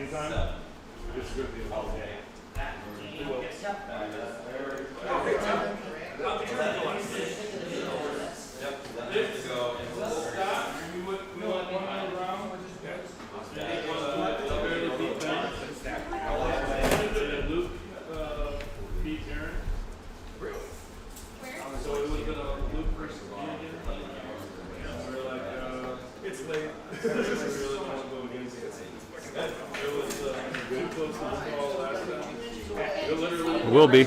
anytime. It's going to be a long day. Luke beat Aaron. Really? So it would have been a Luke versus Ian. We're like, it's late. It was too close to the ball last time. It will be.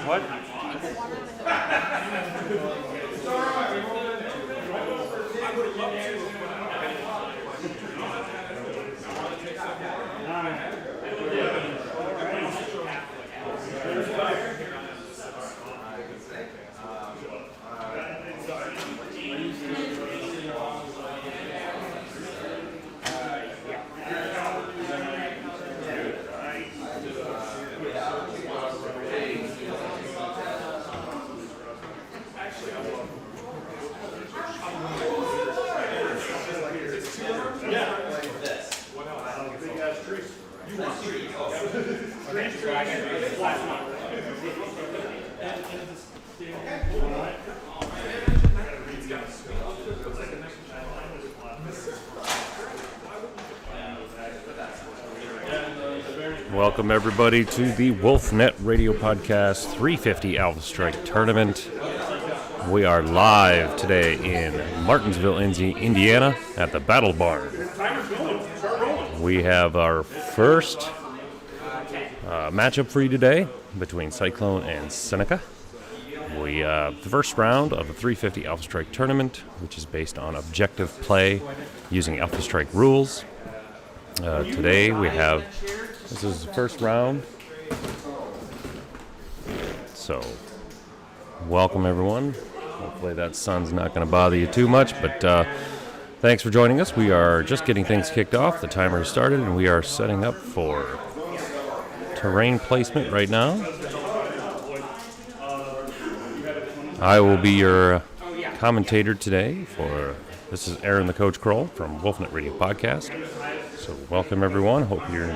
What? Welcome everybody to the WolfNet Radio Podcast 350 Alpha Strike Tournament. We are live today in Martinsville, Indiana at the Battle Barn. We have our first matchup for you today between Cyclone and Seneca. The first round of the 350 Alpha Strike Tournament, which is based on objective play using Alpha Strike rules. Today we have, this is the first round. So, welcome everyone. Hopefully that sun's not going to bother you too much, but thanks for joining us. We are just getting things kicked off. The timer has started, and we are setting up for terrain placement right now. I will be your commentator today this is Aaron the Coach Kroll from WolfNet Radio Podcast. So welcome everyone. Hope you're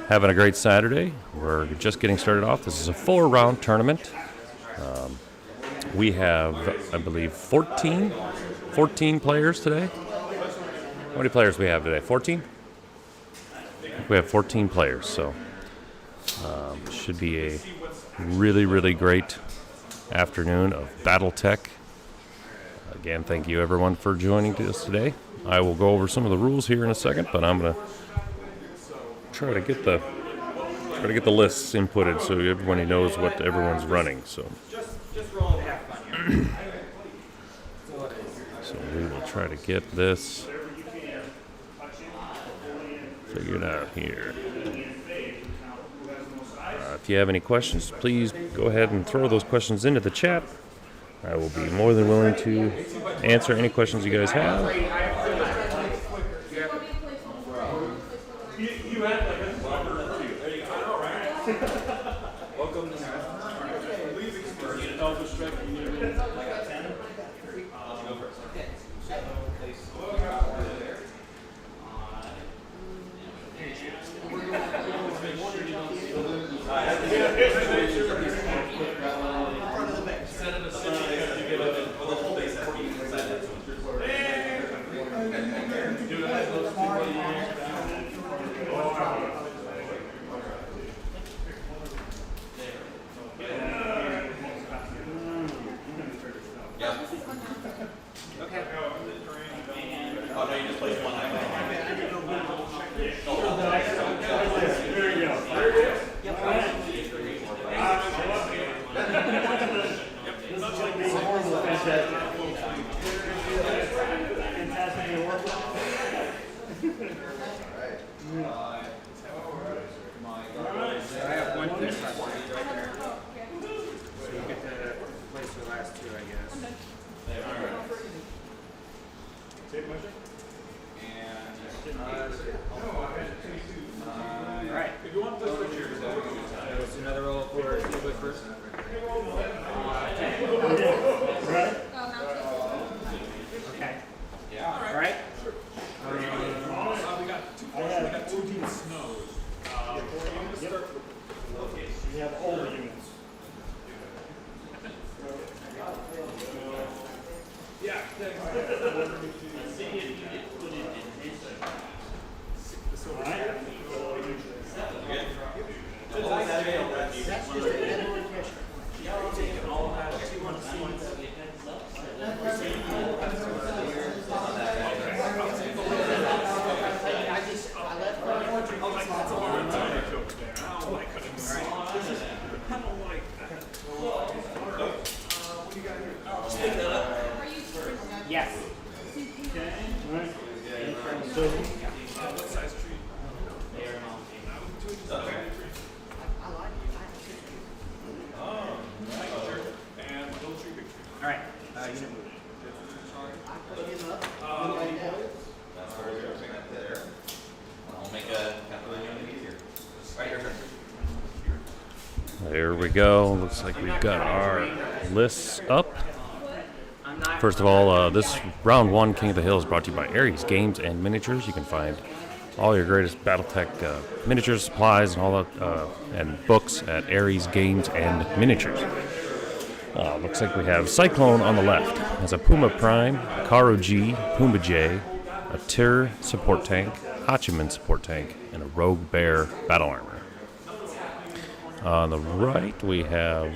having a great Saturday. We're just getting started off. This is a 4-round tournament. We have, I believe, 14 players today. How many players do we have today? 14? We have 14 players, so should be a really, really great afternoon of BattleTech. Again, thank you everyone for joining us today. I will go over some of the rules here in a second, but I'm going to try to get the lists inputted so everybody knows what everyone's running. So we will try to get this figured out here. If you have any questions, please go ahead and throw those questions into the chat. I will be more than willing to answer any questions you guys have. Tape measure. All right. If you want this picture, Let's do another roll for English first. Okay. Yeah. All right. we got two teams snows. We have all the units. Yeah, thanks. Yes. What size tree? And little tree, big tree. All right. Unit move. I'll make a couple of units easier. Right here. There we go. Looks like we've got our lists up. First of all, this round one King of the Hill is brought to you by Aries Games and Miniatures. You can find all your greatest BattleTech miniatures, supplies, and all that, and books at Aries Games and Miniatures. Looks like we have Cyclone on the left. Has a Puma Prime, Karo G, Puma J, a Tyr support tank, Hachiman support tank, and a Rogue Bear battle armor. On the right, we have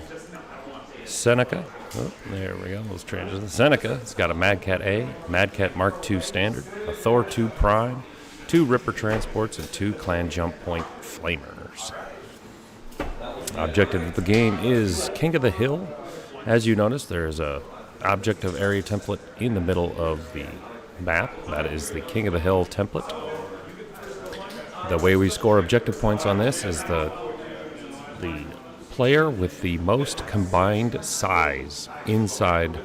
Seneca. Oh, there we go. Those transitions. Seneca. It's got a Mad Cat A, Mad Cat Mark II Standard, a Thor 2 Prime, 2 Ripper transports, and 2 Clan Jump Point Flamers. Objective of the game is King of the Hill. As you notice, there is a objective area template in the middle of the map. That is the King of the Hill template. The way we score objective points on this is the player with the most combined size inside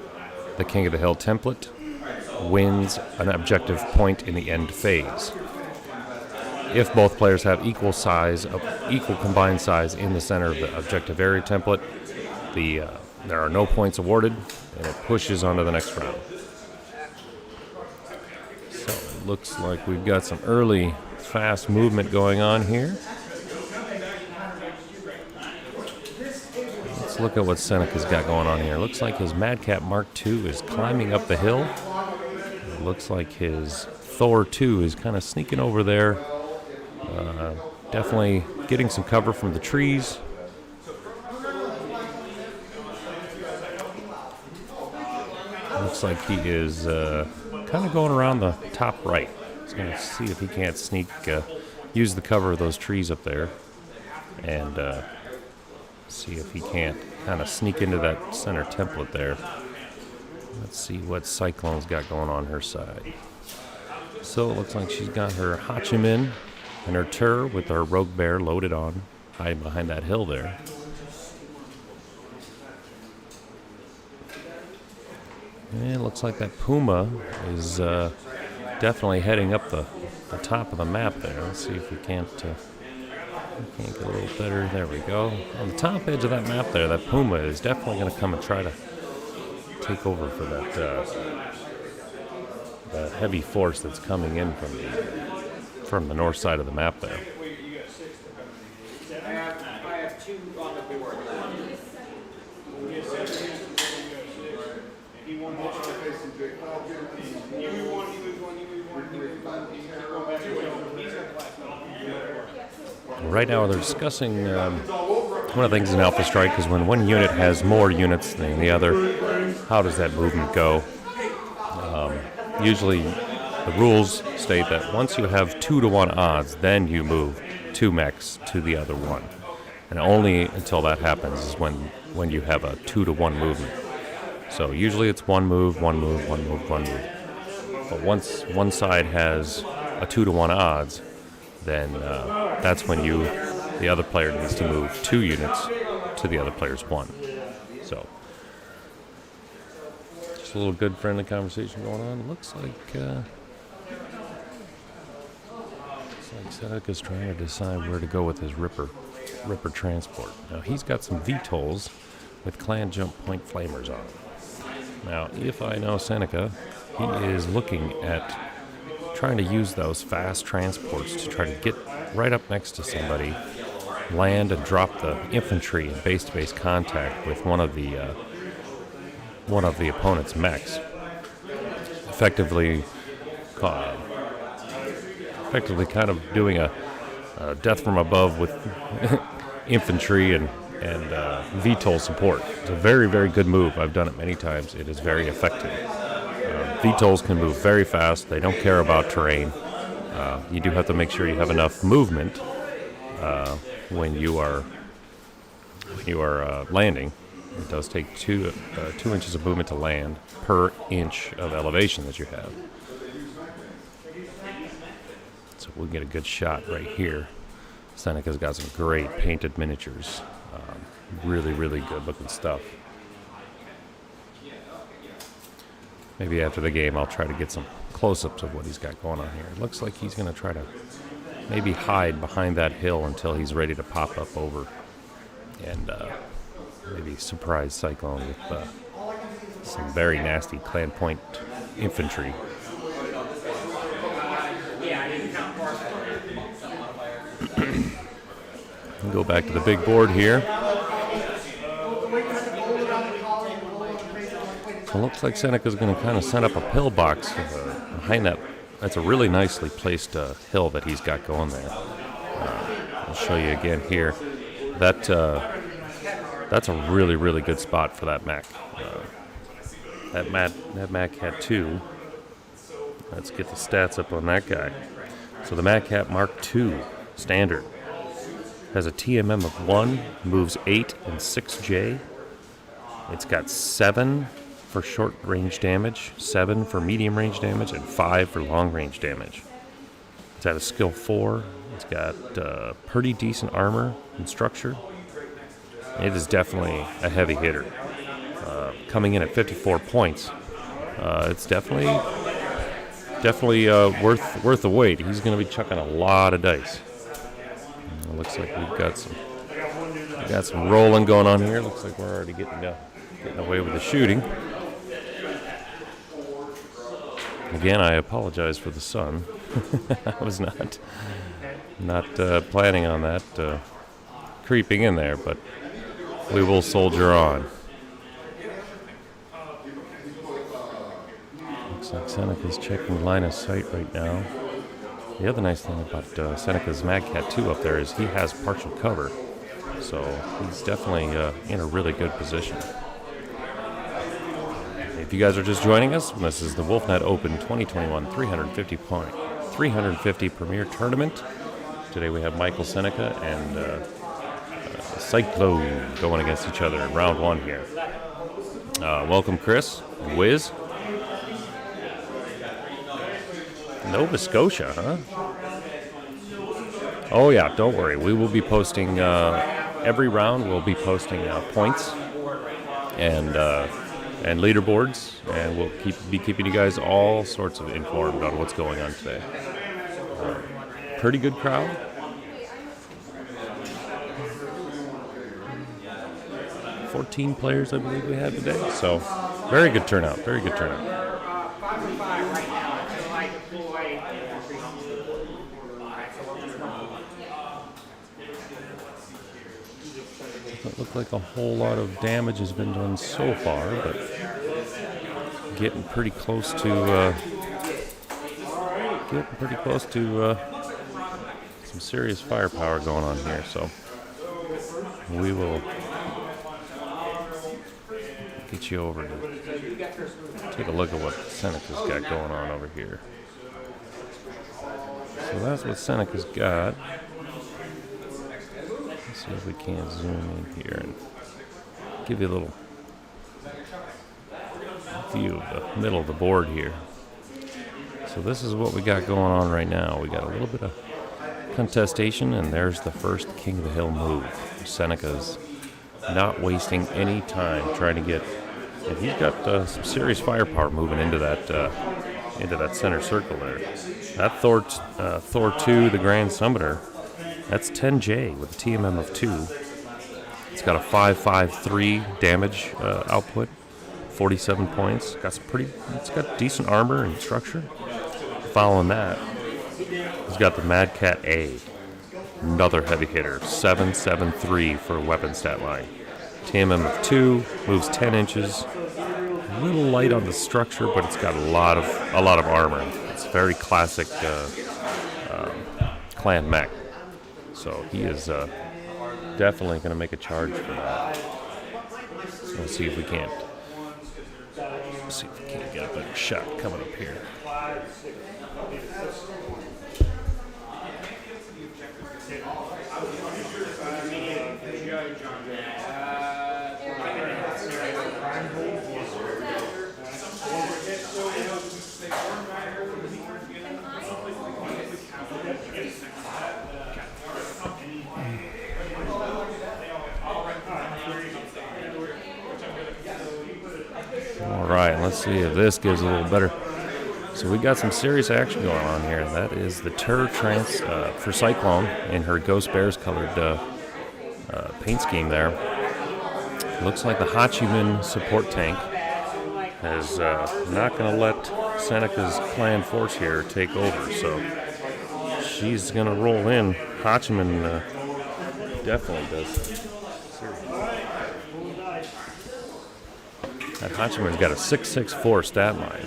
the King of the Hill template wins an objective point in the end phase. If both players have equal combined size in the center of the objective area template, there are no points awarded, and it pushes on to the next round. So it looks like we've got some early fast movement going on here. Let's look at what Seneca's got going on here. Looks like his Mad Cat Mark II is climbing up the hill. It looks like his Thor 2 is kind of sneaking over there. Definitely getting some cover from the trees. Looks like he is kind of going around the top right. He's going to see if he can't use the cover of those trees up there, and see if he can't kind of sneak into that center template there. Let's see what Cyclone's got going on her side. So it looks like she's got her Hachiman and her Tyr with her Rogue Bear loaded on, hiding behind that hill there. And it looks like that Puma is definitely heading up the top of the map there. Let's see if we can't get a little better. There we go. On the top edge of that map there, that Puma is definitely going to come and try to take over for that heavy force that's coming in from the north side of the map there. I have 2 on the board. Right now they're discussing one of the things in Alpha Strike is when one unit has more units than the other, how does that movement go? Usually the rules state that once you have 2-to-1 odds, then you move 2 mechs to the other one. And only until that happens is when you have a 2-to-1 movement. So usually it's 1 move, 1 move, 1 move, 1 move. But once one side has a 2-to-1 odds, then that's when the other player needs to move 2 units to the other player's 1. So Just a little good friendly conversation going on. Looks like Seneca's trying to decide where to go with his Ripper transport. Now he's got some VTOLs with clan jump point flamers on. Now, if I know Seneca, he is looking at trying to use those fast transports to try to get right up next to somebody, land and drop the infantry in base-to-base contact with one of the opponent's mechs, effectively kind of doing a death from above with infantry and VTOL support. It's a very, very good move. I've done it many times. It is very effective. VTOLs can move very fast. They don't care about terrain. You do have to make sure you have enough movement when you are landing. It does take 2 inches of movement to land per inch of elevation that you have. So we'll get a good shot right here. Seneca's got some great painted miniatures. Really, really good looking stuff. Maybe after the game I'll try to get some close-ups of what he's got going on here. It looks like he's going to try to maybe hide behind that hill until he's ready to pop up over and maybe surprise Cyclone with some very nasty clan point infantry. Go back to the big board here. It looks like Seneca's going to kind of set up a pillbox behind that. That's a really nicely placed hill that he's got going there. I'll show you again here. That's a really, really good spot for that Mac. That Mac had 2. Let's get the stats up on that guy. So the Mac Hat Mark II standard has a TMM of 1, moves 8 and 6J. It's got 7 for short range damage, 7 for medium range damage, and 5 for long range damage. It's at a skill 4. It's got pretty decent armor and structure. It is definitely a heavy hitter. Coming in at 54 points, it's definitely worth the wait. He's going to be chucking a lot of dice. It looks like we've got some rolling going on here. Looks like we're already getting away with the shooting. Again, I apologize for the sun. I was not planning on that creeping in there, but we will soldier on. Looks like Seneca's checking line of sight right now. The other nice thing about Seneca's Mad Cat 2 up there is he has partial cover, so he's definitely in a really good position. If you guys are just joining us, this is the WolfNet Open 2021 350 Premier Tournament. Today we have Michael Seneca and Cyclone going against each other in round 1 here. Welcome, Chris. Wiz. Nova Scotia, huh? Oh yeah, don't worry. We will be posting every round. We'll be posting points and leaderboards, and we'll be keeping you guys all sorts of informed on what's going on today. Pretty good crowd. $14 players, I believe we had today. So, very good turnout. Very good turnout. Doesn't look like a whole lot of damage has been done so far, but getting pretty close to some serious firepower going on here. So we will get you over to take a look at what Seneca's got going on over here. So that's what Seneca's got. Let's see if we can zoom in here and give you a little view of the middle of the board here. So this is what we got going on right now. We got a little bit of contestation, and there's the first King of the Hill move. Seneca's not wasting any time trying to get And he's got some serious firepower moving into that center circle there. That Thor 2, the Grand Summiter, that's 10J with a TMM of 2. It's got a 553 damage output, 47 points. It's got decent armor and structure. Following that, he's got the Mad Cat A, another heavy hitter, 773 for a weapon stat line. TMM of 2, moves 10 inches. A little light on the structure, but it's got a lot of armor. It's very classic clan mech. So he is definitely going to make a charge for that. So let's see if we can't get a better shot coming up here. All right, let's see if this gives a little better. So we got some serious action going on here. That is the Terror Trance for Cyclone in her Ghost Bears colored paint scheme there. Looks like the Hachiman support tank is not going to let Seneca's clan force here take over. So she's going to roll in. Hachiman definitely does. That Hachiman's got a 664 stat line.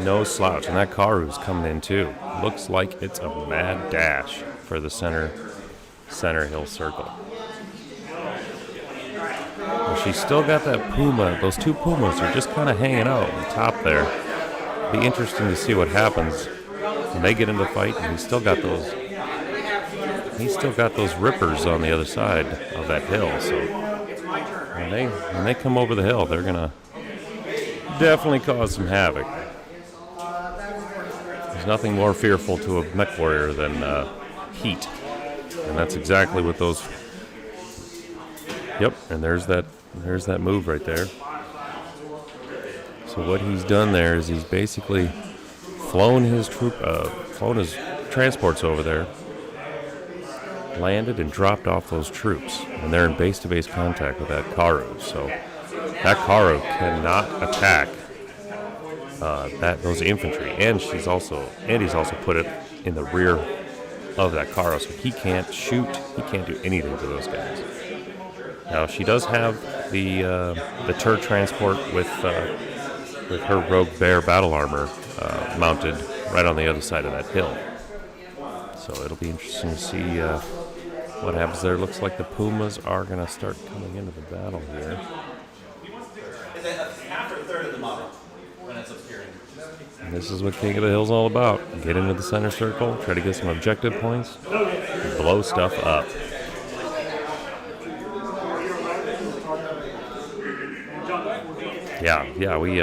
No slouch. And that Karu's coming in too. Looks like it's a mad dash for the center hill circle. Well, she's still got that Puma. Those two Pumas are just kind of hanging out on top there. Be interesting to see what happens when they get into the fight. And he's still got those rippers on the other side of that hill. So when they come over the hill, they're gonna definitely cause some havoc. There's nothing more fearful to a mech warrior than heat, and that's exactly what those. Yep, and there's that move right there. So what he's done there is he's basically flown his transports over there, landed and dropped off those troops, and they're in base-to-base contact with that Karu. So that Karu cannot attack those infantry, and he's also put it in the rear of that Karu, so he can't shoot, he can't do anything to those guys. Now she does have the Tur transport with her Rogue Bear battle armor mounted right on the other side of that hill. So it'll be interesting to see what happens there. Looks like the Pumas are going to start coming into the battle here. It's half or a third of the model when it's obscuring. And this is what King of the Hill's all about. Get into the center circle, try to get some objective points, and blow stuff up. Yeah, we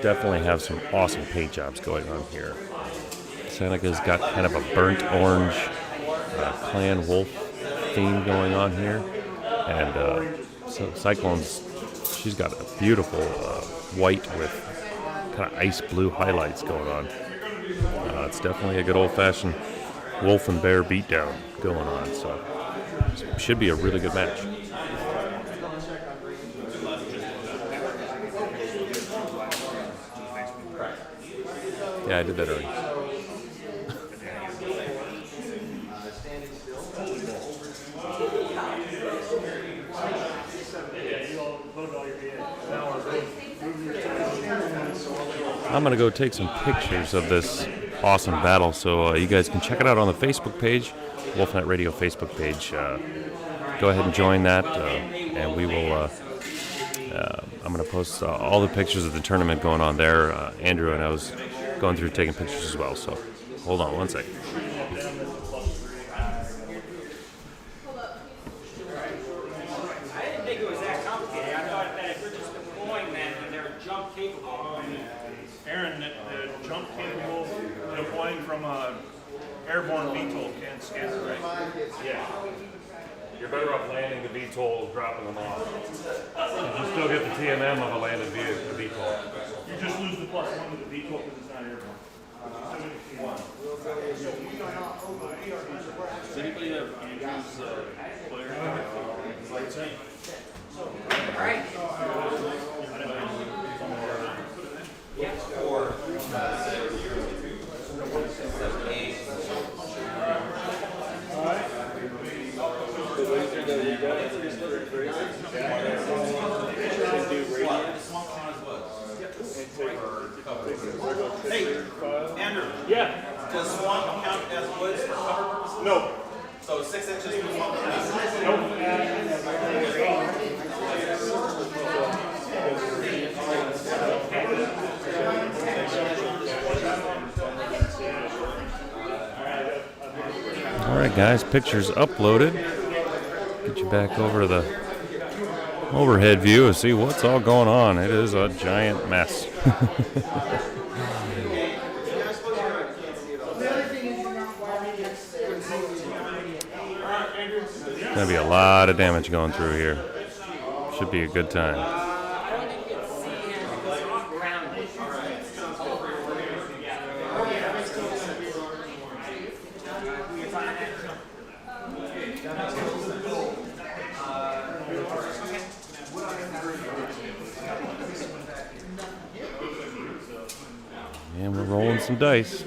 definitely have some awesome paint jobs going on here. Seneca's got kind of a burnt orange clan wolf theme going on here, and so Cyclone's, she's got a beautiful white with kind of ice blue highlights going on. It's definitely a good old-fashioned wolf and bear beatdown going on, so it should be a really good match. Yeah, I did that already. I'm going to go take some pictures of this awesome battle, so you guys can check it out on the Facebook page, WolfNet Radio Facebook page. Go ahead and join that, and we will. I'm going to post all the pictures of the tournament going on there. Andrew and I was going through taking pictures as well, so hold on one second. I didn't think it was that complicated. I thought that if we're just deploying them and they're jump capable. Aaron, the jump capable deploying from a airborne VTOL can scanner, right? Yeah. You're better off landing the VTOL, dropping them off. You still get the TMM of a landed VTOL. You just lose the +1 to the VTOL because it's not airborne. Does anybody have Andrew's player? Alright. Hey, Andrew. Yeah. Does swamp count as woods for cover purposes? No. So 6 inches from swamp. All right, guys, pictures uploaded. Get you back over to the overhead view and see what's all going on. It is a giant mess. Gonna be a lot of damage going through here. Should be a good time. I don't think you can see him because it's grounded. And we're rolling some dice.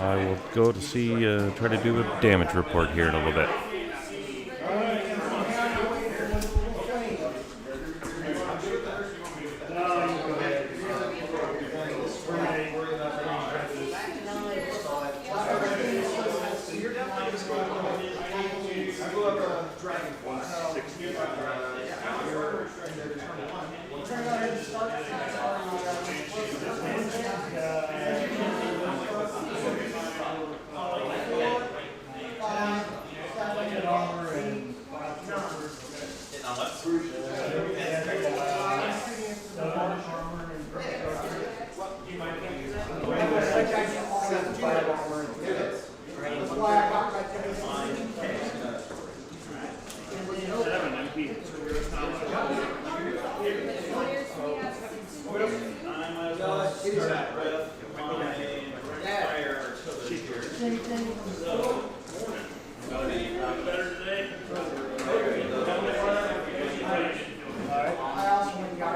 I will go to see, try to do a damage report here in a little bit.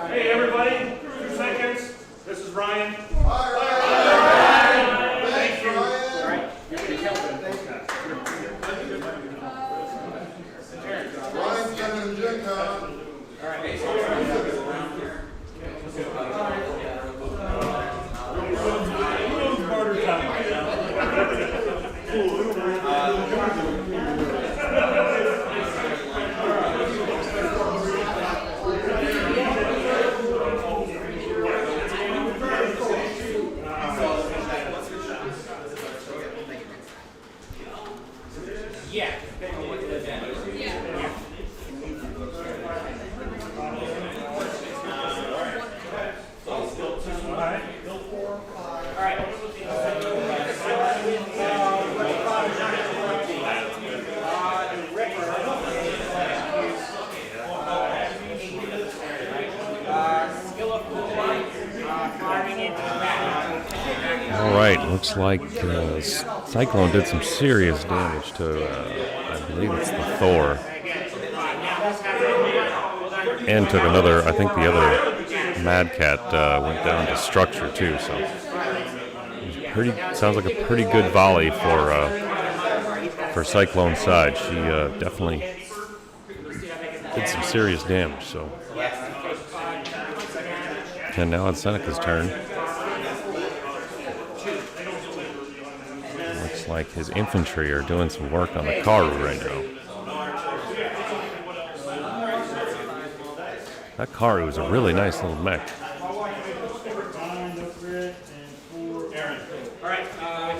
Hey everybody, 2 seconds. This is Ryan. Thank you. Ryan's coming to Gen Con. Yeah. All right, looks like Cyclone did some serious damage to, I believe it's the Thor. And took another, I think the other Mad Cat went down to structure too, so. Sounds like a pretty good volley for Cyclone's side. She definitely did some serious damage, so. And now it's Seneca's turn. Looks like his infantry are doing some work on the Karu right now. That Karu is a really nice little mech.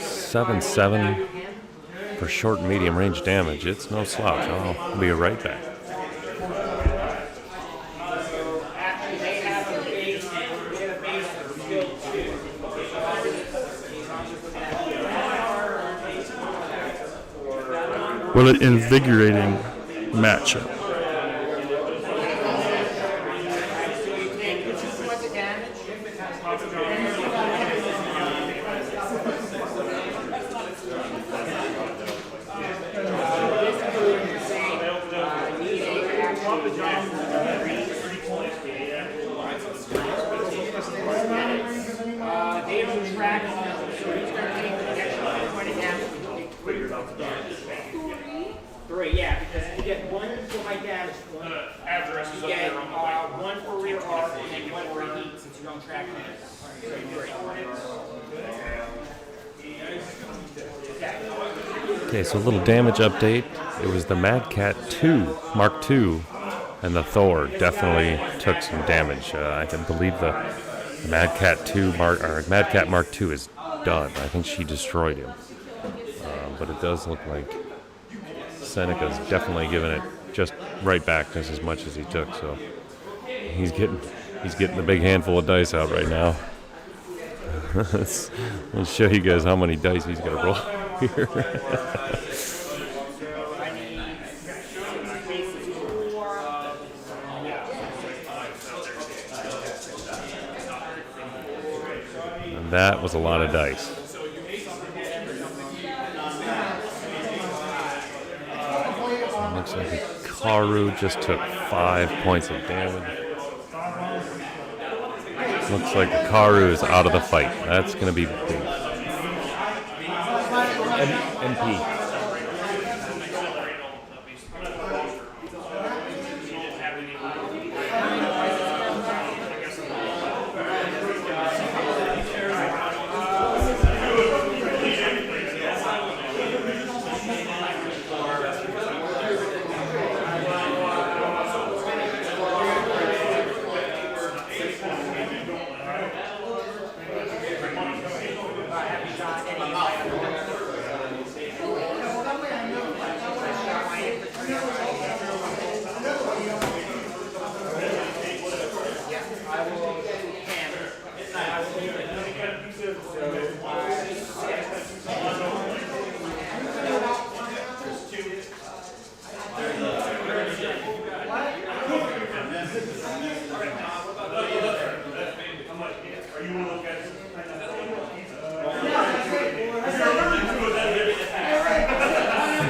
7/7 for short and medium range damage. It's no slouch. I'll be right back. Well, invigorating matchup. So you take 2 points of damage. They don't track, so he's going to take the extra 20 damage. 3, yeah, because you get 1 for my damage point. Address is You up get there on the white. 1 for rear arc and then 1 for heat since you don't track it. Okay, so a little damage update. It was the Mad Cat 2, Mark II, and the Thor definitely took some damage. I can believe the Mad Cat 2 Mad Cat Mark II is done. I think she destroyed him. But it does look like Seneca's definitely giving it just right back just as much as he took. So he's getting the big handful of dice out right now. Let's show you guys how many dice he's gonna roll here. And that was a lot of dice. Looks like Karu just took 5 points of damage. Looks like Karu is out of the fight. That's going to be big. MP.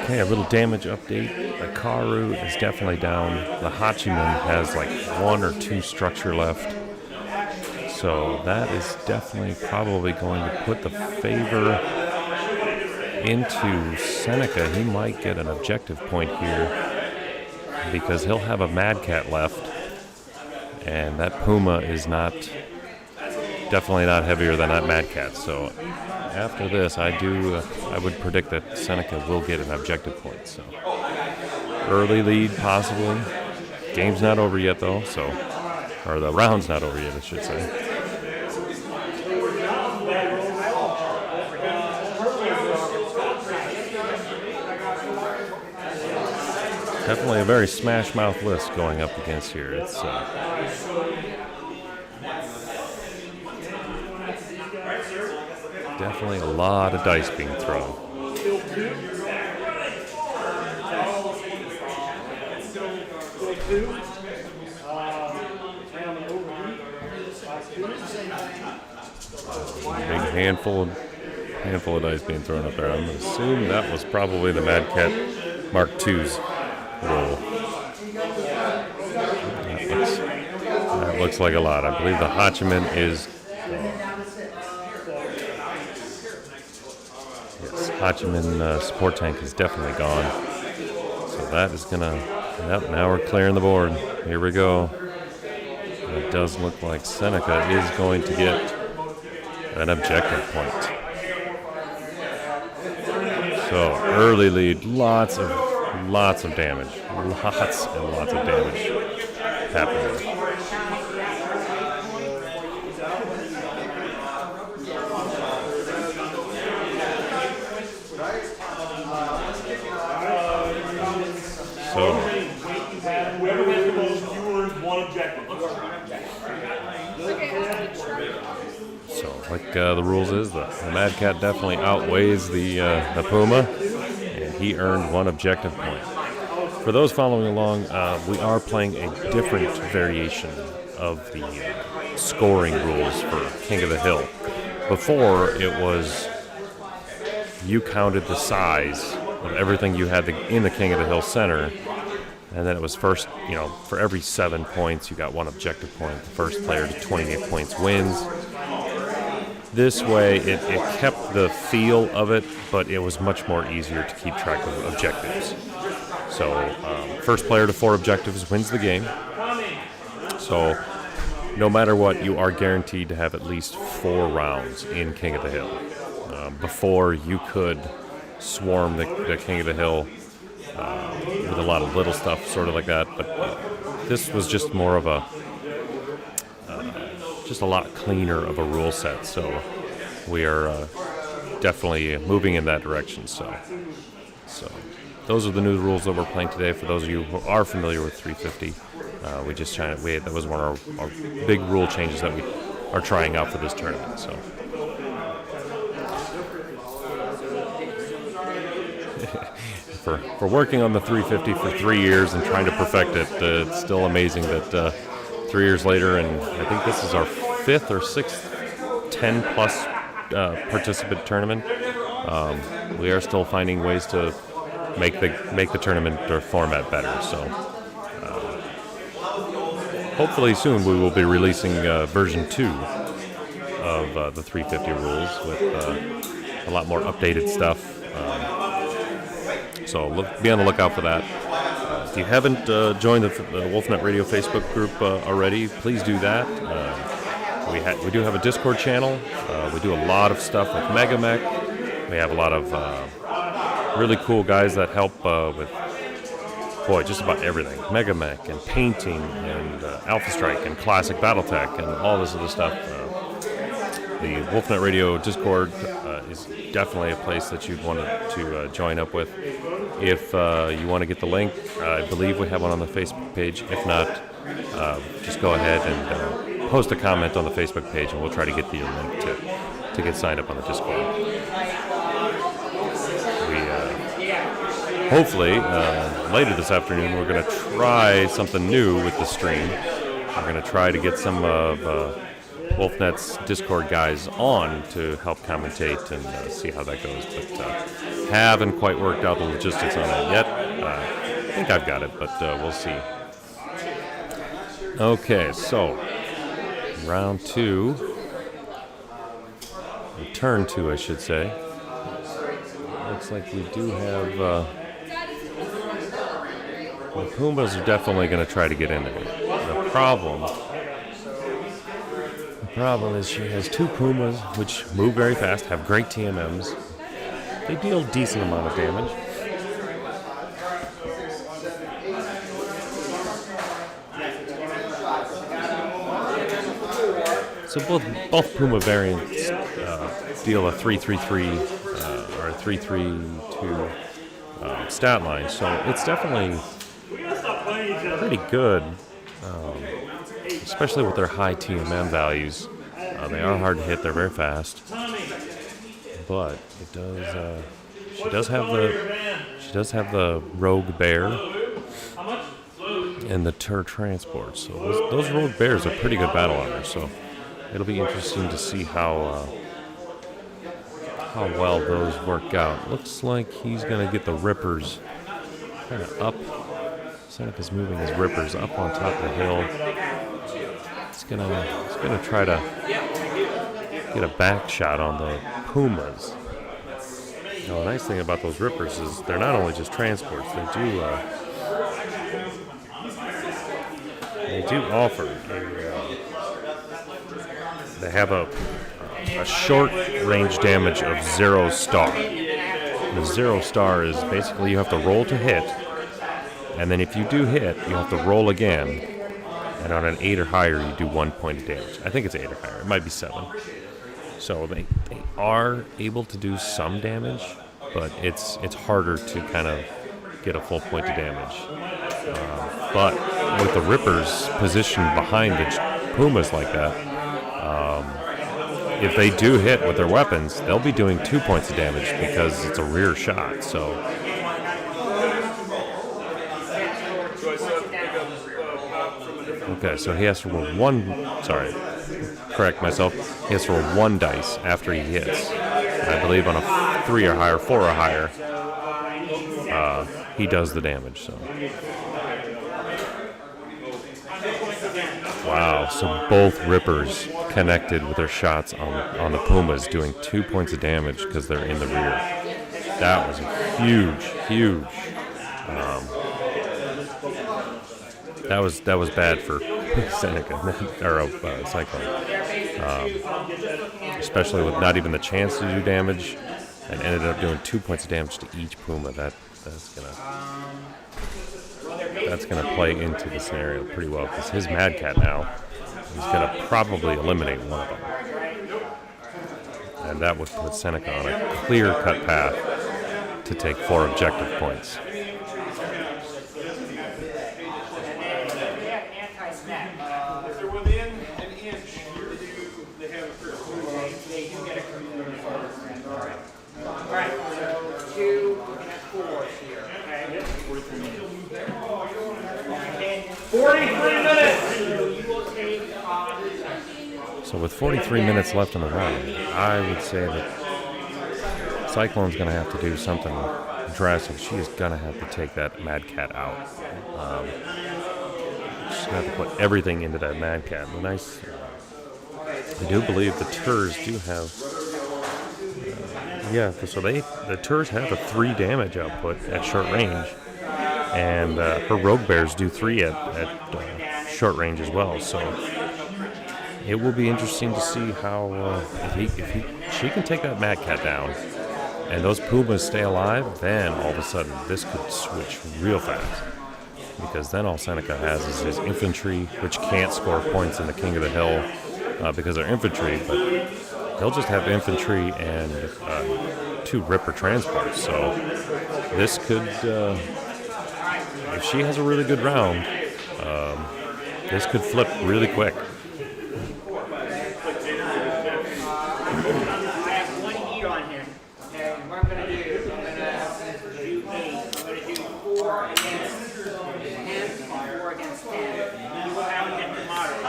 Okay, a little damage update. The Karu is definitely down. The Hachiman has like 1 or 2 structure left. So that is definitely probably going to put the favor into Seneca. He might get an objective point here because he'll have a Mad Cat left. And that Puma is definitely not heavier than that Mad Cat. So after this, I would predict that Seneca will get an objective point. So early lead, possibly. Game's not over yet, though. Or the round's not over yet, I should say. Definitely a very smash mouth list going up against here. It's definitely a lot of dice being thrown. Big handful of dice being thrown up there. I'm going to assume that was probably the Mad Cat Mark II's roll. That looks like a lot. I believe the Hachiman is... Yes, Hachiman support tank is definitely gone. So that is going to... Yep, now we're clearing the board. Here we go. It does look like Seneca is going to get an objective point. So early lead, lots of damage. Lots and lots of damage happening. So whoever has the most, you earn 1 objective. So, like the rules is, the Mad Cat definitely outweighs the Puma, and he earned 1 objective point. For For those following along, we are playing a different variation of the scoring rules for King of the Hill. Before, it was you counted the size of everything you had in the King of the Hill center, and then it was first, for every 7 points, you got 1 objective point. The first player to 28 points wins. This way, it kept the feel of it, but it was much more easier to keep track of objectives. So, first player to 4 objectives wins the game. So, no matter what, you are guaranteed to have at least 4 rounds in King of the Hill. Before, you could swarm the King of the Hill with a lot of little stuff, sort of like that. But this was just more of just a lot cleaner of a rule set. So we are definitely moving in that direction. So those are the new rules that we're playing today. For those of you who are familiar with 350, that was one of our big rule changes that we are trying out for this tournament. So. For working on the 350 for 3 years and trying to perfect it, it's still amazing that 3 years later, and I think this is our 5th or 6th 10-plus participant tournament, we are still finding ways to make the tournament or format better. So hopefully soon we will be releasing version 2 of the 350 rules with a lot more updated stuff. So be on the lookout for that. If you haven't joined the WolfNet Radio Facebook group already, please do that. We do have a Discord channel. We do a lot of stuff with MegaMech. We have a lot of really cool guys that help with, just about everything. MegaMech and painting and Alpha Strike and Classic Battletech and all this other stuff. The WolfNet Radio Discord is definitely a place that you'd want to join up with. If you want to get the link, I believe we have one on the Facebook page. If not, just go ahead and post a comment on the Facebook page, and we'll try to get you a link to get signed up on the Discord. Hopefully, later this afternoon, we're going to try something new with the stream. We're going to try to get some of WolfNet's Discord guys on to help commentate and see how that goes. But haven't quite worked out the logistics on that yet. I think I've got it, but we'll see. Okay, so round 2. Turn 2, I should say. Looks like we do have... the Pumas are definitely going to try to get in there. The problem is she has 2 Pumas, which move very fast, have great TMMs. They deal a decent amount of damage. So both Puma variants deal a 3-3-3 or a 3-3-2 stat line, so it's definitely pretty good. Especially with their high TMM values. They are hard to hit, they're very fast. But it does she does have the rogue bear and the Tur transport. So those rogue bears are pretty good battle armor, so it'll be interesting to see how well those work out. Looks like he's gonna get the rippers kind of up. Seneca's moving his rippers up on top of the hill. He's gonna try to get a back shot on the Pumas. Now, the nice thing about those rippers is they're not only just transports. They do offer they have a short range damage of 0 star. The 0 star is basically you have to roll to hit, and then if you do hit, you have to roll again. And on an 8 or higher, you do 1 point of damage. I think it's 8 or higher. It might be 7. So they are able to do some damage, but it's harder to kind of get a full point of damage. But with the Rippers positioned behind the Pumas like that, if they do hit with their weapons, they'll be doing 2 points of damage because it's a rear shot. So Okay, so he has to roll one. Sorry, correct myself. He has to roll one dice after he hits. And I believe on a 3 or higher, 4 or higher, he does the damage. So. Wow, so both Rippers connected with their shots on the Pumas, doing 2 points of damage because they're in the rear. That was huge. That was bad for Seneca or Cyclone, especially with not even the chance to do damage, and ended up doing 2 points of damage to each Puma. That's gonna play into the scenario pretty well because his Mad Cat now is gonna probably eliminate one of them, and that would put Seneca on a clear-cut path to take 4 objective points. If they're within an inch, they have a first. They do get a all right, so 2 and 4 here, okay? 43 minutes! So you will take So with 43 minutes left in the round, I would say that Cyclone's going to have to do something drastic. She is going to have to take that Mad Cat out. She's going to have to put everything into that Mad Cat. I do believe the Turs do have... so the Turs have a 3 damage output at short range. And her Rogue Bears do 3 at short range as well. So it will be interesting to see how if she can take that Mad Cat down, and those Pumas stay alive. Then all of a sudden this could switch real fast, because then all Seneca has is his infantry, which can't score points in the King of the Hill because they're infantry, but they'll just have infantry and 2 Ripper transports. So this could. If she has a really good round, this could flip really quick. I have 1 heat on him, and what I'm going to do, I'm going to do 4 against 10 and 4 against 10. You will have him to moderate.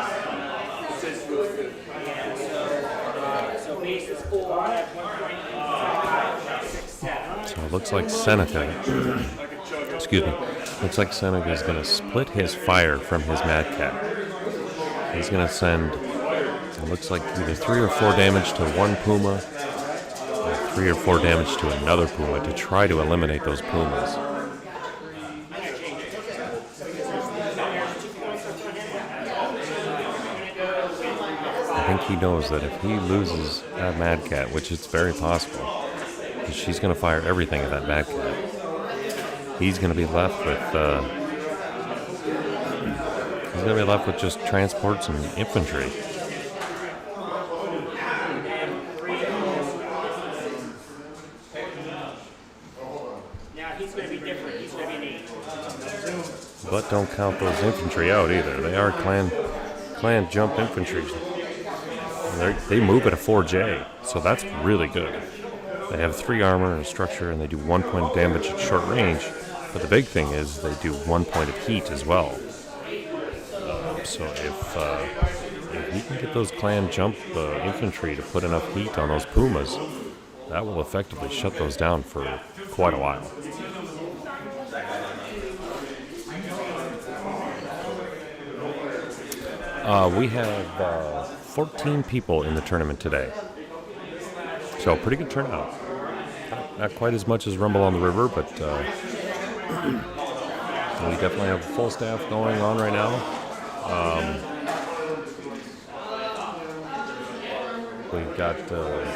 So base is 4, that's 1.5, 6, 7. So it looks like Seneca. Looks like Seneca is going to split his fire from his Mad Cat. He's going to send, it looks like either 3 or 4 damage to one Puma, or 3 or 4 damage to another Puma to try to eliminate those Pumas. I think he knows that if he loses that Mad Cat, which is very possible, because she's going to fire everything at that Mad Cat, he's going to be left with just transports and infantry. Now he's going to be different. He's going to be an 8. But don't count those infantry out either. They are clan jump infantry. They move at a 4J, so that's really good. They have 3 armor and a structure, and they do 1 point of damage at short range. But the big thing is they do 1 point of heat as well. So if you can get those clan jump infantry to put enough heat on those Pumas, that will effectively shut those down for quite a while. We have 14 people in the tournament today. So pretty good turnout. Not quite as much as Rumble on the River, but we definitely have a full staff going on right now. We've got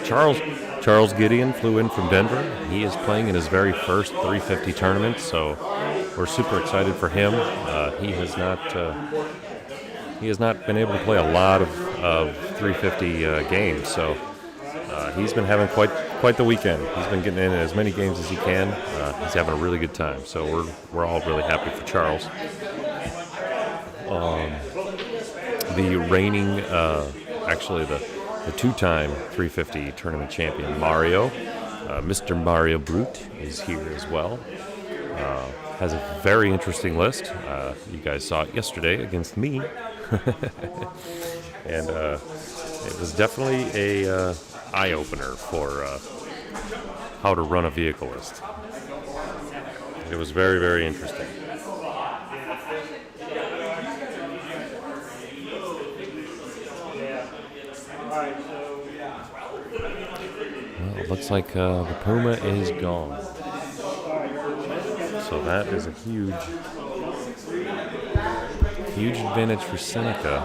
Charles Gideon flew in from Denver. He is playing in his very first 350 tournament, so we're super excited for him. He has not been able to play a lot of 350 games, so he's been having quite the weekend. He's been getting in as many games as he can. He's having a really good time, so we're all really happy for Charles. The reigning, the 2-time 350 tournament champion, Mario, Mr. Mario Brute, is here as well. Has a very interesting list. You guys saw it yesterday against me. And it was definitely a eye-opener for how to run a vehicleist. It was very, very interesting. Well, it looks like the Puma is gone. So that is a huge advantage for Seneca.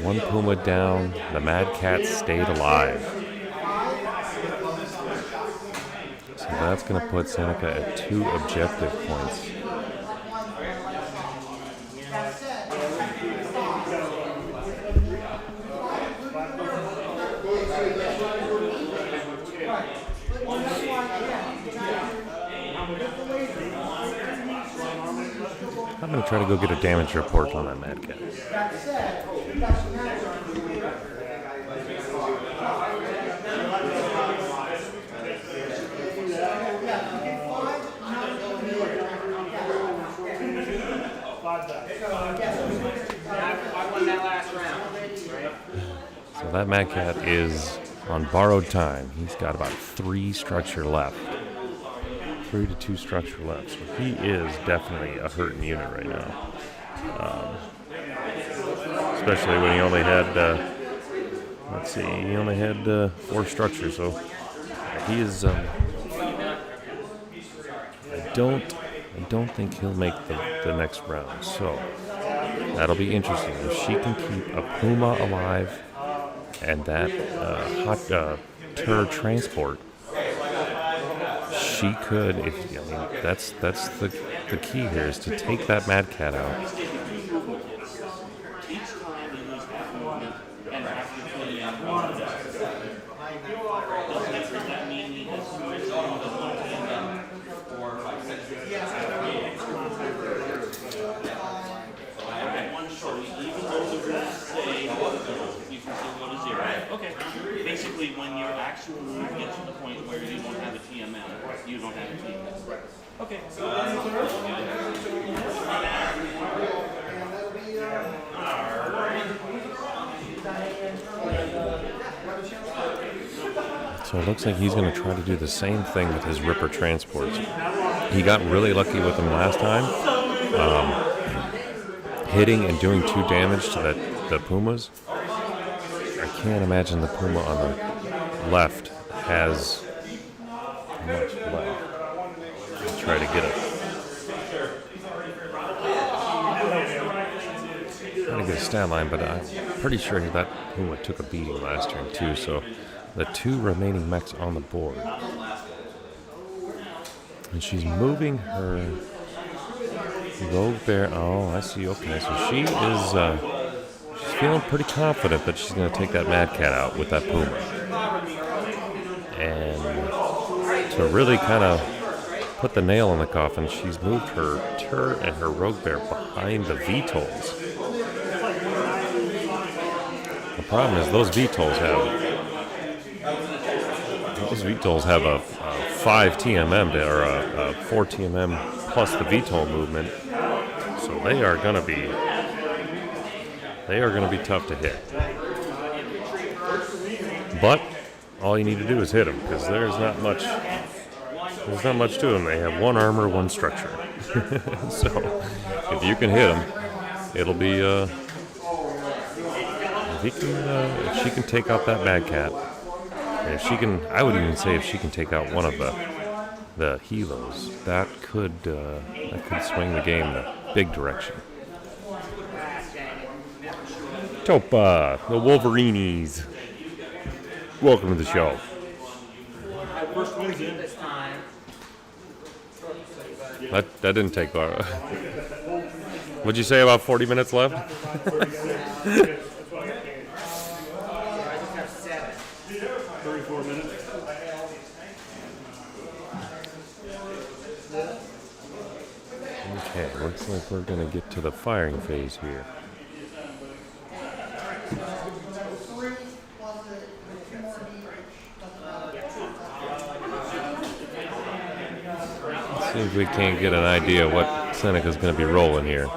One Puma down, the Mad Cat stayed alive. So that's going to put Seneca at 2 objective points. I'm going to try to go get a damage report on that Mad Cat. I won that last round. So that Mad Cat is on borrowed time. He's got about 3 structure left. 3 to 2 structure left. So he is definitely a hurting unit right now. Especially when he only had, he only had 4 structures. So he is, I don't think he'll make the next round. So that'll be interesting. If she can keep a Puma alive and that hot Tur transport, she could. That's the key here is to take that Mad Cat out. Basically, when your actual move gets to the point where you don't have a TMM, you don't have a TMM. Okay. So it looks like he's going to try to do the same thing with his Ripper transports. He got really lucky with them last time, hitting and doing 2 damage to the Pumas. I can't imagine the Puma on the left has much left. I'll try to get a stat line, but I'm pretty sure that Puma took a beating last turn too. So the 2 remaining mechs on the board, and she's moving her Rogue Bear. Oh, I see. Okay, so she is. She's feeling pretty confident that she's going to take that Mad Cat out with that Puma. And to really kind of put the nail in the coffin, she's moved her Tur and her Rogue Bear behind the VTOLs. The problem is those VTOLs have a 5 TMM or a 4 TMM plus the VTOL movement. So they are going to be tough to hit. But all you need to do is hit them, because there's not much to them. They have 1 armor, 1 structure. So if you can hit them, it'll be if she can take out that Mad Cat, and if she can, I would even say if she can take out one of the helos, that could swing the game in a big direction. Topa, the Wolverines. Welcome to the show. First wins in. This time. That didn't take far. What'd you say, about 40 minutes left? I just have 7. 34 minutes. Okay, looks like we're going to get to the firing phase here. Let's see if we can't get an idea what Seneca's going to be rolling here.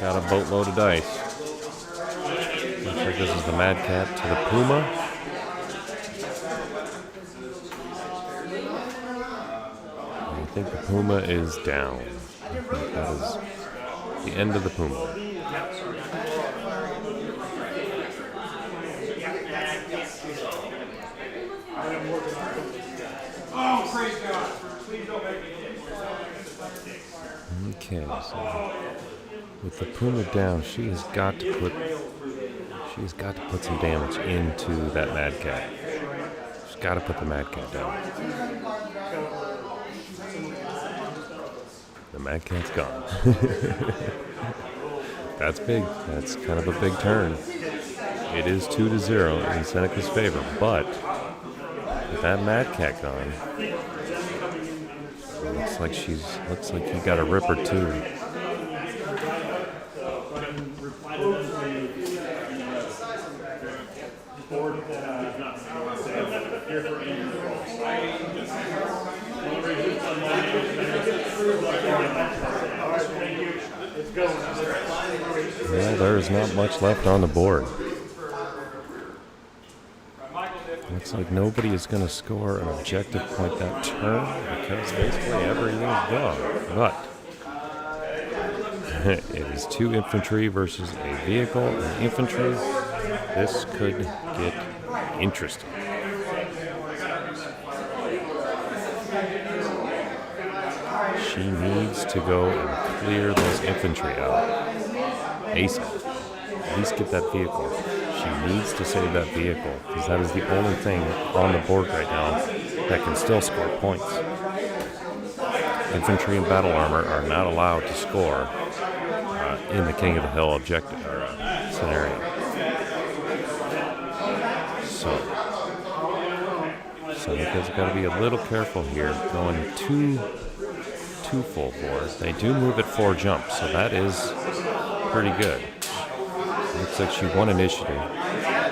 got a boatload of dice. Looks like this is the Mad Cat to the Puma. I think the Puma is down. I think that is the end of the Puma. Okay, so with the Puma down, she has got to put some damage into that Mad Cat. She's got to put the Mad Cat down. The Mad Cat's gone. That's big. That's kind of a big turn. It is 2-0 in Seneca's favor, but with that Mad Cat gone, looks like he got a ripper too. Well, there is not much left on the board. Looks like nobody is going to score an objective point that turn because basically everything's gone. But it is 2 infantry versus a vehicle and infantry. This could get interesting. She needs to go and clear those infantry out ASAP. At least get that vehicle. She needs to save that vehicle because that is the only thing on the board right now that can still score points. Infantry and battle armor are not allowed to score in the King of the Hill objective scenario. So Seneca's got to be a little careful here, going too full bore. They do move at 4 jumps, so that is pretty good. Looks like she won initiative,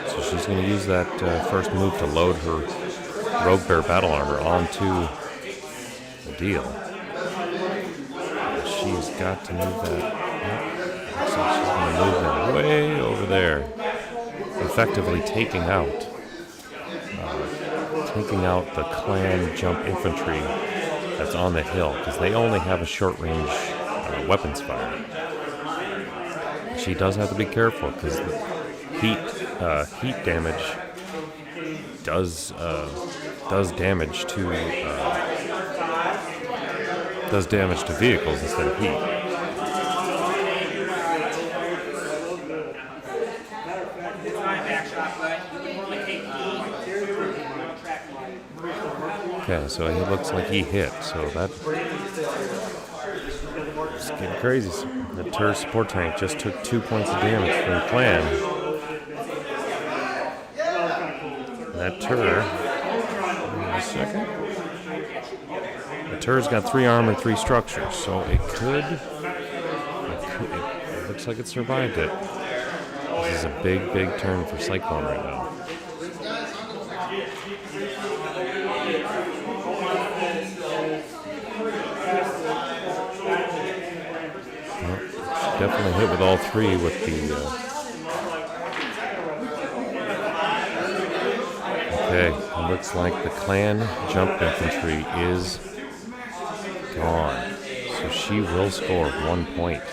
so she's going to use that first move to load her Rogue Bear battle armor onto the deal. She's got to move that. Looks like she's going to move that way over there, effectively taking out the clan jump infantry that's on the hill, because they only have a short-range weapons fire. She does have to be careful because the heat damage does damage to vehicles instead of heat. Okay, so it looks like he hit, so that's getting crazy. The Tur support tank just took 2 points of damage from the clan. That Tur, a second. The Tur's got 3 armor, 3 structures, so it looks like it survived it. This is a big turn for Cyclone right now. Definitely hit with all 3 with the... Okay, it looks like the clan jump infantry is gone. So she will score 1 point.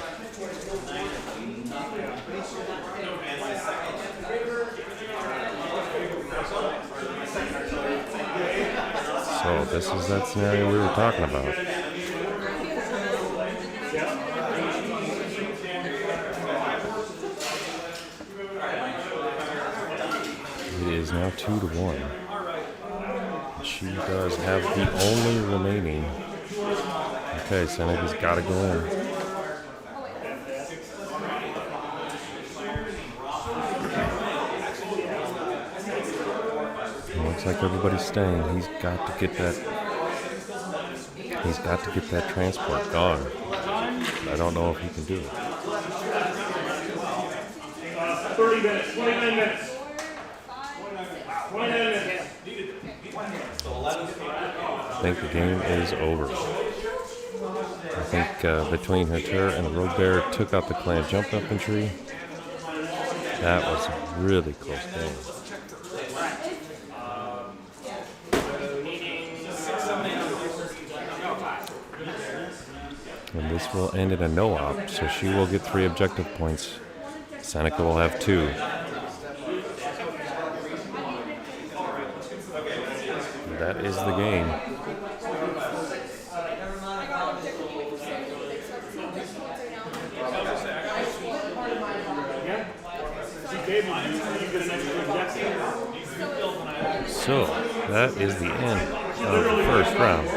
So this is that scenario we were talking about. It is now 2-1. She does have the only remaining. Okay, Seneca's got to go in. It looks like everybody's staying. He's got to get that transport gone. I don't know if he can do it. 30 minutes, 29 minutes. 29 minutes. I think the game is over. I think between her turret and the road bear took out the clan jump infantry. That was a really close game. And this will end in a no-op, so she will get 3 objective points. Seneca will have 2. That is the game. So, that is the end of the first round.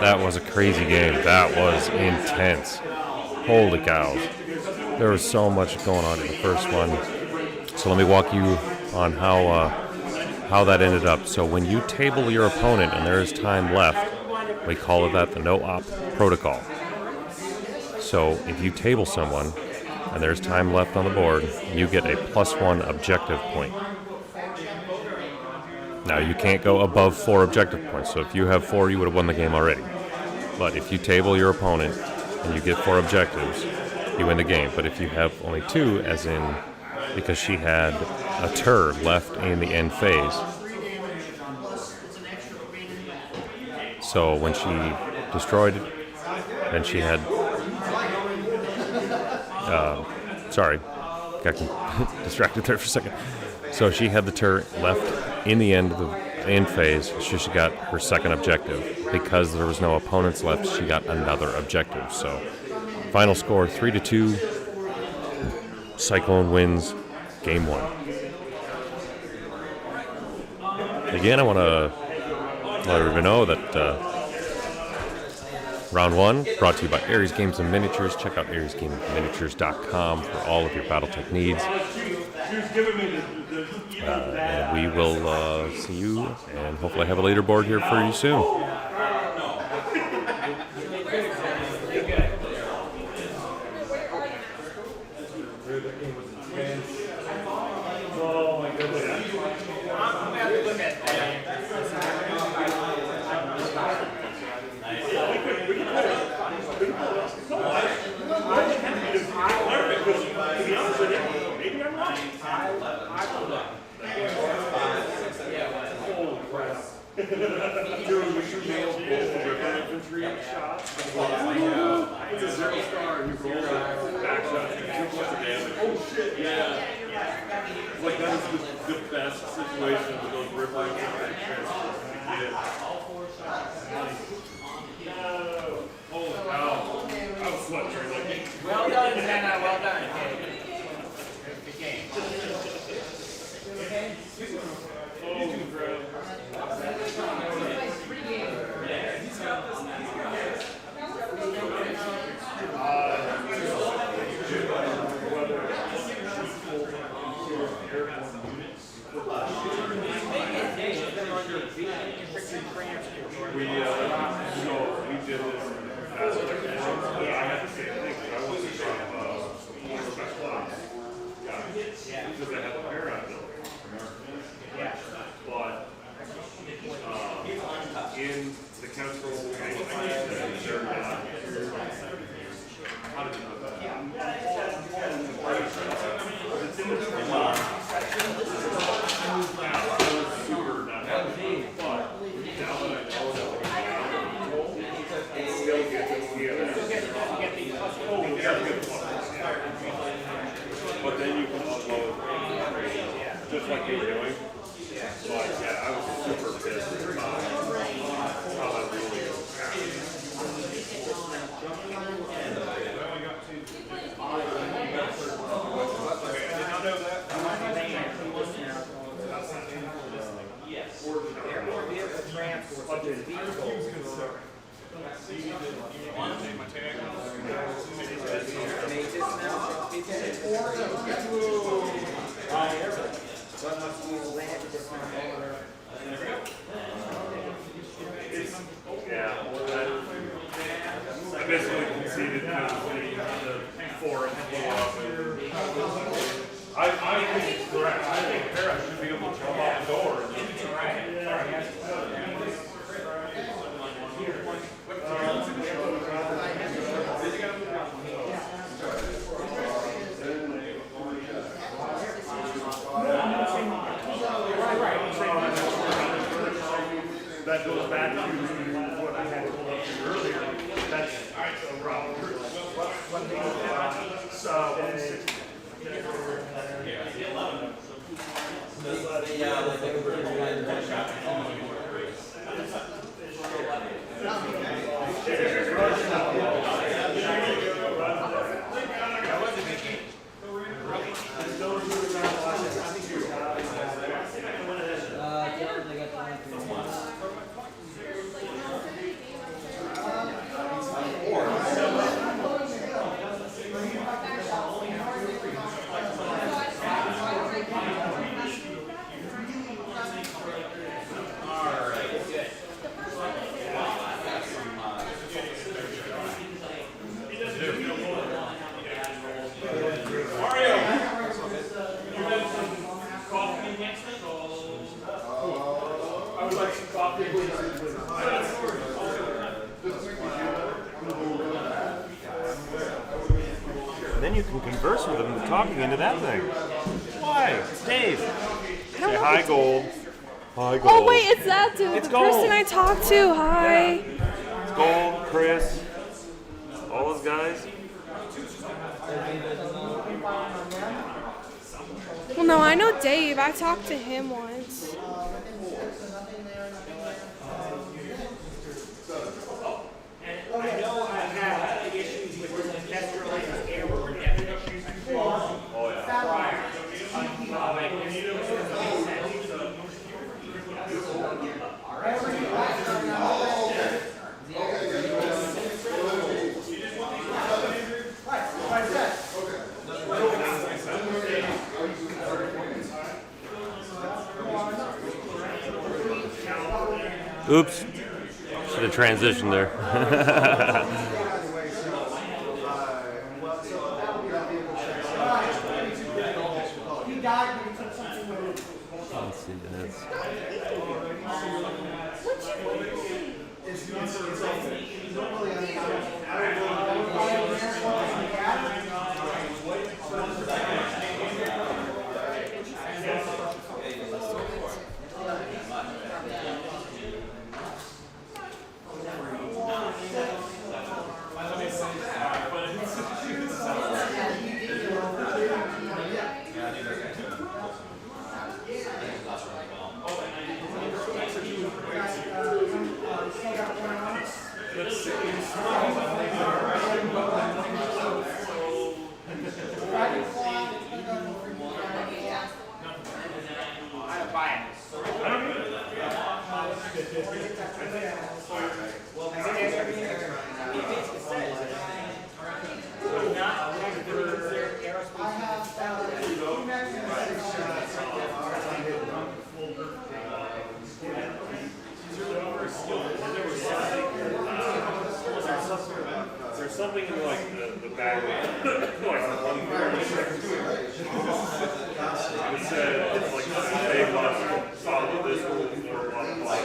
That was a crazy game. That was intense. Holy cows. There was so much going on in the first one. So let me walk you on how that ended up. So when you table your opponent and there is time left, we call it the no-op protocol. So if you table someone and there's time left on the board, you get a +1 objective point. Now you can't go above 4 objective points. So if you have 4, you would have won the game already. But if you table your opponent and you get 4 objectives, you win the game. But if you have only 2, as in because she had a turd left in the end phase. So when she destroyed it, then she had sorry, got distracted there for a second. So she had the turret left in the end of the end phase. She got her second objective. Because there was no opponents left, she got another objective. So final score 3-2. Cyclone wins game 1. Again, I want to let everybody know that round 1 brought to you by Aries Games and Miniatures. Check out ariesgamesminiatures.com for all of your Battletech needs. And we will see you and hopefully have a leaderboard here for you soon. It's a 0-star and you roll back shot. Oh shit, yeah. Like that is the best situation with those ripples and transfers we did. Holy cow. I was sweating like Well done, Hannah. Well done. Good game. oh crap. We did this as a I had the same thing. I wasn't from special ops. Yeah. Because I had the paradigm built. Yeah. But in the council, they're not. How did you put that? It's in the super not happy. But now that I know that still get this together. But then you can upload just like you were doing. But yeah, I was super pissed about how that really is. I basically conceded because the 4 and 4 up. I think it's correct. I think Para should be able to jump out the door. And And then you can converse with them talking into that thing. Why? It's Dave. Say hi, Gold. Hi, Gold. Oh wait, it's that dude. It's the Gold. person I talked to. Hi. It's Gold, Chris, all those guys. Well, no, I know Dave. I talked to him once. I know I had issues with the test related airborne definitions before. Oh yeah. Prior. Oops. Should have transitioned there. Let's see this. There's something in like the back, like one it said it's like they must follow this rule or blah blah blah.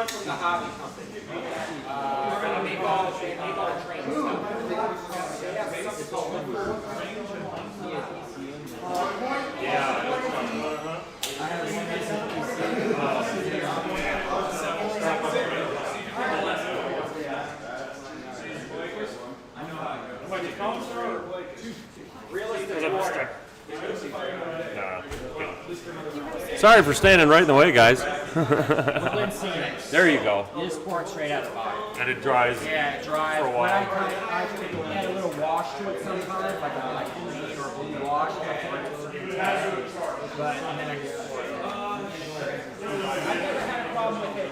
From the hobby company. They make all trains. They have something called Nah. Sorry for standing right in the way, guys. Woodland Scenics. There you go. You just pour it straight out of the bottle. And it dries. Yeah, it dries. For a When while. I add a little wash to it sometimes, like a green or a blue wash. But and then I just pour it. I've never had a problem with it.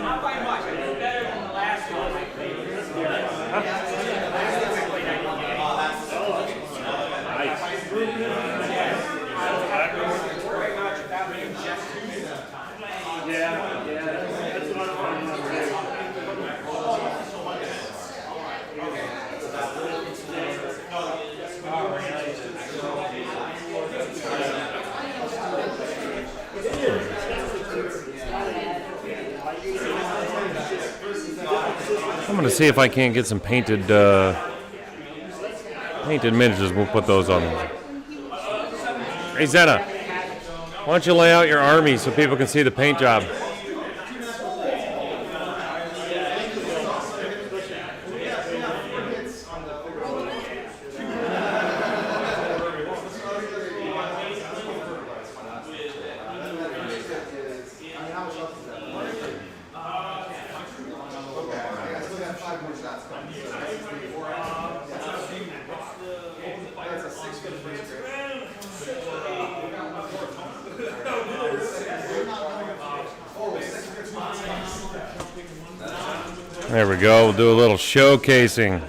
Not by much. I did better than the last one I played. I'm going to see if I can't get some painted miniatures. We'll put those on there. Hey, Zena, why don't you lay out your army so people can see the paint job? There we go. We'll do a little showcasing.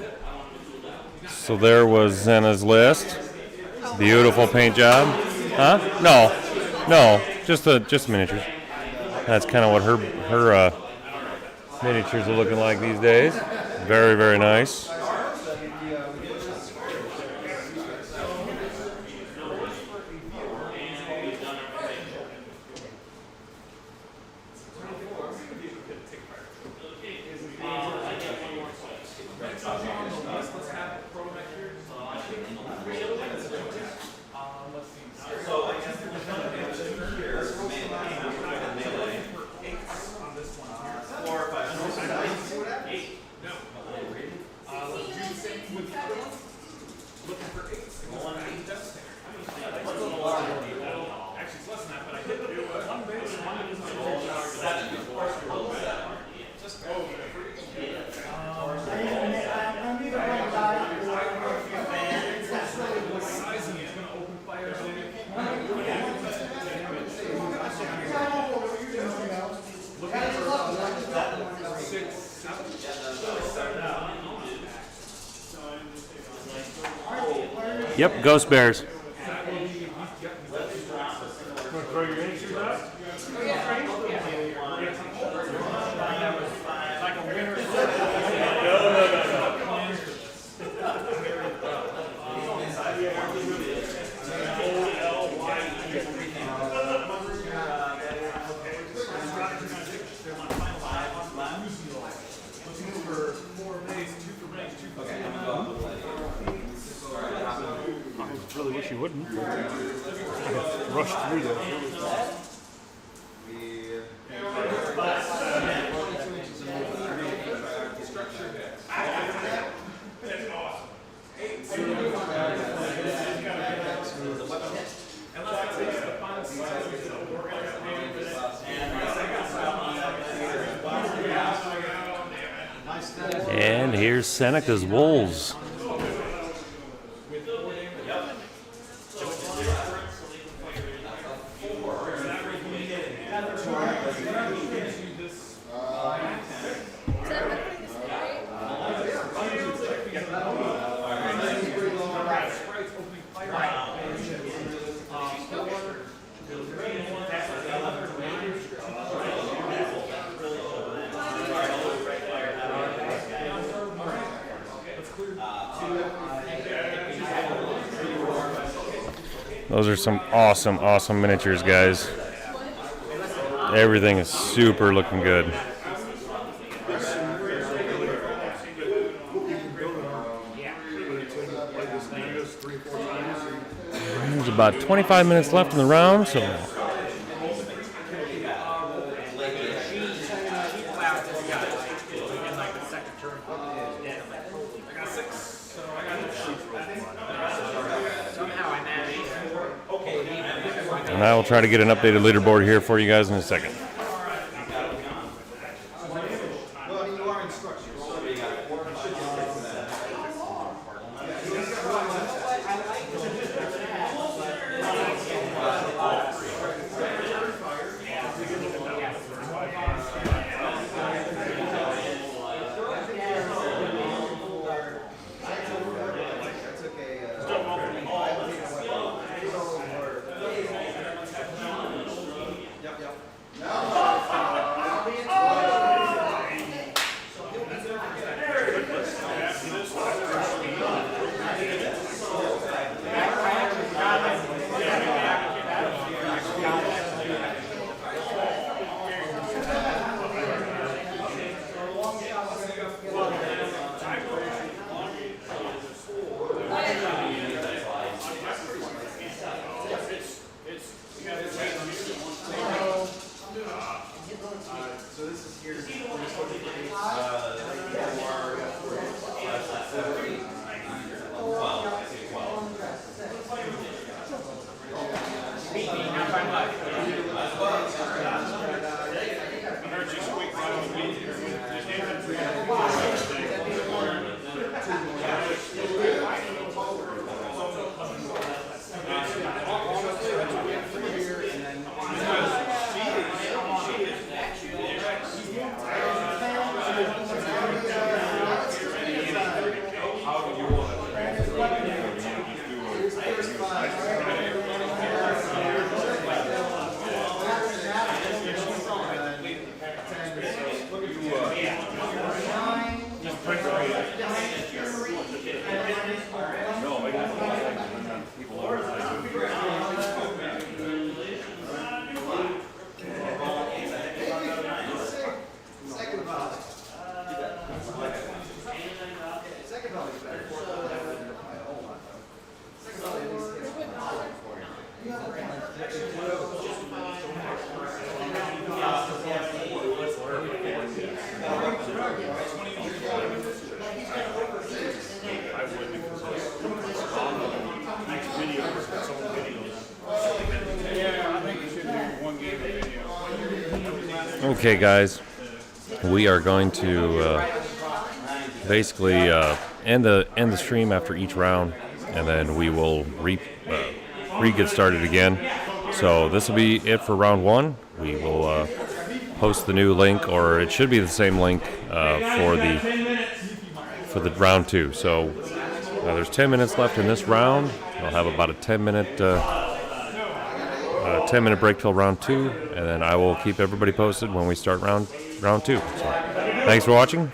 So there was Zena's list. Beautiful paint job. Huh? No, just miniatures. That's kind of what her miniatures are looking like these days. Very, very nice. Yep, Ghost Bears. Really wish you wouldn't. Rushed through that. And here's Seneca's Wolves. Those are some awesome miniatures, guys. Everything is super looking good. about 25 minutes left in the round, so and I will try to get an updated leaderboard here for you guys in a second. Okay, guys, we are going to basically end the stream after each round, and then we will get started again. So this will be it for round one. We will post the new link, or it should be the same link for the round two. So there's 10 minutes left in this round. I'll have about a 10-minute break till round two, and then I will keep everybody posted when we start round two. So thanks for watching.